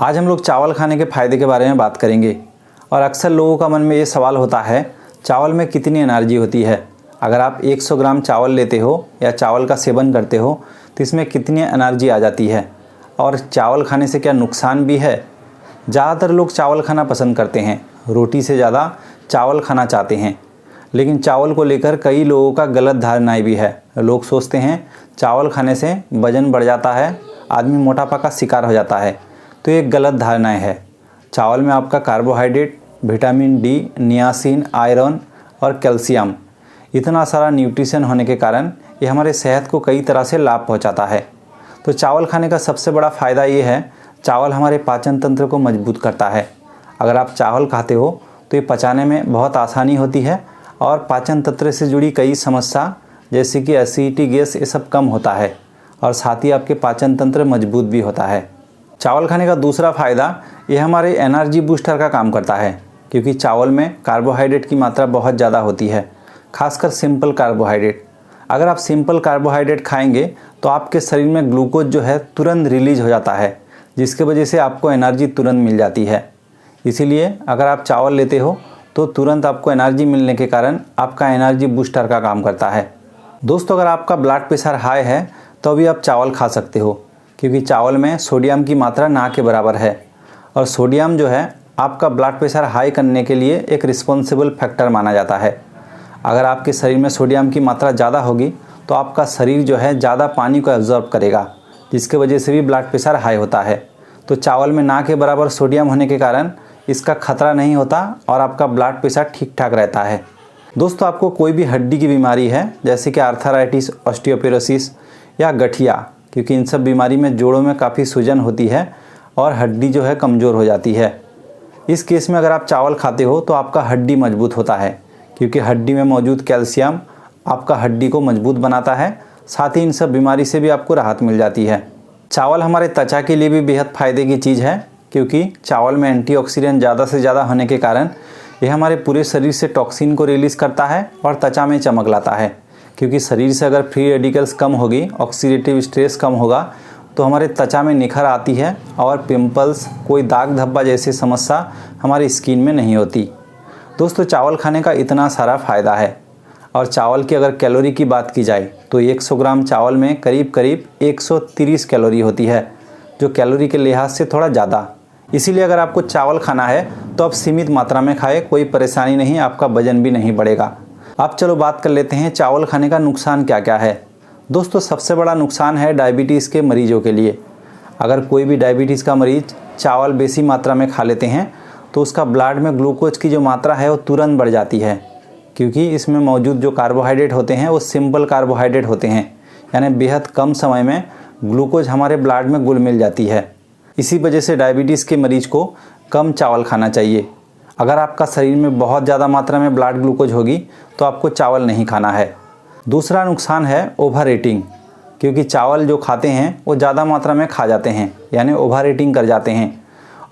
आज हम लोग चावल खाने के फ़ायदे के बारे में बात करेंगे। और अक्सर लोगों का मन में ये सवाल होता है, चावल में कितनी एनर्जी होती है। अगर आप 100 ग्राम चावल लेते हो या चावल का सेवन करते हो तो इसमें कितनी एनर्जी आ जाती है, और चावल खाने से क्या नुकसान भी है। ज़्यादातर लोग चावल खाना पसंद करते हैं, रोटी से ज़्यादा चावल खाना चाहते हैं। लेकिन चावल को लेकर कई लोगों का गलत धारणाएं भी है। लोग सोचते हैं चावल खाने से वजन बढ़ जाता है, आदमी मोटापा का शिकार हो जाता है। तो ये गलत धारणाएं है। चावल में आपका carbohydrate, vitamin D, niacin, iron और कैल्शियम, इतना सारा न्यूट्रिशन होने के कारण ये हमारे सेहत को कई तरह से लाभ पहुंचाता है। तो चावल खाने का सबसे बड़ा फ़ायदा ये है, चावल हमारे पाचन तंत्र को मजबूत करता है। अगर आप चावल खाते हो तो ये पचाने में बहुत आसानी होती है और पाचन तंत्र से जुड़ी कई समस्या जैसे कि एसिडिटी, गैस, ये सब कम होता है और साथ ही आपके पाचन तंत्र मजबूत भी होता है। चावल खाने का दूसरा फ़ायदा ये हमारे एनर्जी बूस्टर का काम करता है, क्योंकि चावल में कार्बोहाइड्रेट की मात्रा बहुत ज़्यादा होती है, खासकर सिंपल कार्बोहाइड्रेट। अगर आप सिंपल कार्बोहाइड्रेट खाएंगे तो आपके शरीर में ग्लूकोज जो है तुरंत रिलीज हो जाता है, जिसके वजह से आपको एनर्जी तुरंत मिल जाती है। इसीलिए अगर आप चावल लेते हो तो तुरंत आपको एनर्जी मिलने के कारण आपका एनर्जी बूस्टर का काम करता है। दोस्तों, अगर आपका ब्लड प्रेशर हाई है तो भी आप चावल खा सकते हो, क्योंकि चावल में सोडियम की मात्रा ना के बराबर है। और सोडियम जो है आपका ब्लड प्रेशर हाई करने के लिए एक रिस्पॉन्सिबल फैक्टर माना जाता है। अगर आपके शरीर में सोडियम की मात्रा ज़्यादा होगी तो आपका शरीर जो है ज़्यादा पानी को एब्जॉर्ब करेगा, जिसके वजह से भी ब्लड प्रेशर हाई होता है। तो चावल में ना के बराबर सोडियम होने के कारण इसका खतरा नहीं होता और आपका ब्लड प्रेशर ठीक ठाक रहता है। दोस्तों, आपको कोई भी हड्डी की बीमारी है जैसे कि आर्थराइटिस, ऑस्टियोपोरोसिस या गठिया, क्योंकि इन सब बीमारी में जोड़ों में काफ़ी सूजन होती है और हड्डी जो है कमज़ोर हो जाती है। इस केस में अगर आप चावल खाते हो तो आपका हड्डी मजबूत होता है, क्योंकि हड्डी में मौजूद कैल्शियम आपका हड्डी को मजबूत बनाता है। साथ ही इन सब बीमारी से भी आपको राहत मिल जाती है। चावल हमारे त्वचा के लिए भी बेहद फ़ायदे की चीज़ है, क्योंकि चावल में एंटीऑक्सीडेंट ज़्यादा से ज़्यादा होने के कारण ये हमारे पूरे शरीर से टॉक्सिन को रिलीज़ करता है और त्वचा में चमक लाता है। क्योंकि शरीर से अगर फ्री रेडिकल्स कम होगी, ऑक्सीडेटिव स्ट्रेस कम होगा, तो हमारे त्वचा में निखर आती है और पिंपल्स, कोई दाग धब्बा जैसी समस्या हमारी स्किन में नहीं होती। दोस्तों, चावल खाने का इतना सारा फ़ायदा है। और चावल की अगर कैलोरी की बात की जाए तो 100 ग्राम चावल में करीब 130 कैलोरी होती है, जो कैलोरी के लिहाज से थोड़ा ज़्यादा। इसीलिए अगर आपको चावल खाना है तो आप सीमित मात्रा में खाएं, कोई परेशानी नहीं, आपका वजन भी नहीं बढ़ेगा। अब चलो बात कर लेते हैं चावल खाने का नुकसान क्या क्या है। दोस्तों, सबसे बड़ा नुकसान है डायबिटीज़ के मरीजों के लिए। अगर कोई भी डायबिटीज़ का मरीज चावल बेसी मात्रा में खा लेते हैं तो उसका ब्लड में ग्लूकोज की जो मात्रा है वो तुरंत बढ़ जाती है, क्योंकि इसमें मौजूद जो कार्बोहाइड्रेट होते हैं वो सिंपल कार्बोहाइड्रेट होते हैं, यानी बेहद कम समय में ग्लूकोज हमारे ब्लड में घुल मिल जाती है। इसी वजह से डायबिटीज़ के मरीज को कम चावल खाना चाहिए। अगर आपका शरीर में बहुत ज़्यादा मात्रा में ब्लड ग्लूकोज होगी तो आपको चावल नहीं खाना है। दूसरा नुकसान है ओवर ईटिंग, क्योंकि चावल जो खाते हैं वो ज़्यादा मात्रा में खा जाते हैं, यानी ओवर ईटिंग कर जाते हैं।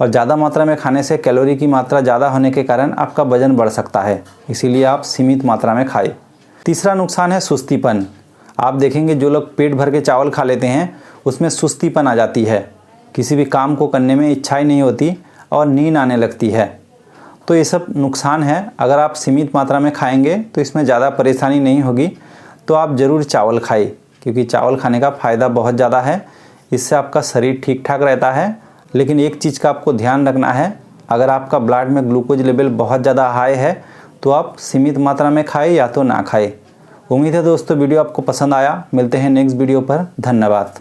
और ज़्यादा मात्रा में खाने से कैलोरी की मात्रा ज़्यादा होने के कारण आपका वजन बढ़ सकता है, इसीलिए आप सीमित मात्रा में खाएं। तीसरा नुकसान है सुस्तीपन। आप देखेंगे जो लोग पेट भर के चावल खा लेते हैं उसमें सुस्तीपन आ जाती है, किसी भी काम को करने में इच्छा ही नहीं होती और नींद आने लगती है। तो ये सब नुकसान है। अगर आप सीमित मात्रा में खाएंगे तो इसमें ज़्यादा परेशानी नहीं होगी, तो आप ज़रूर चावल खाएं, क्योंकि चावल खाने का फ़ायदा बहुत ज़्यादा है। इससे आपका शरीर ठीक ठाक रहता है। लेकिन एक चीज़ का आपको ध्यान रखना है, अगर आपका ब्लड में ग्लूकोज लेवल बहुत ज़्यादा हाई है तो आप सीमित मात्रा में खाएं या तो ना खाएं। उम्मीद है दोस्तों वीडियो आपको पसंद आया। मिलते हैं नेक्स्ट वीडियो पर। धन्यवाद।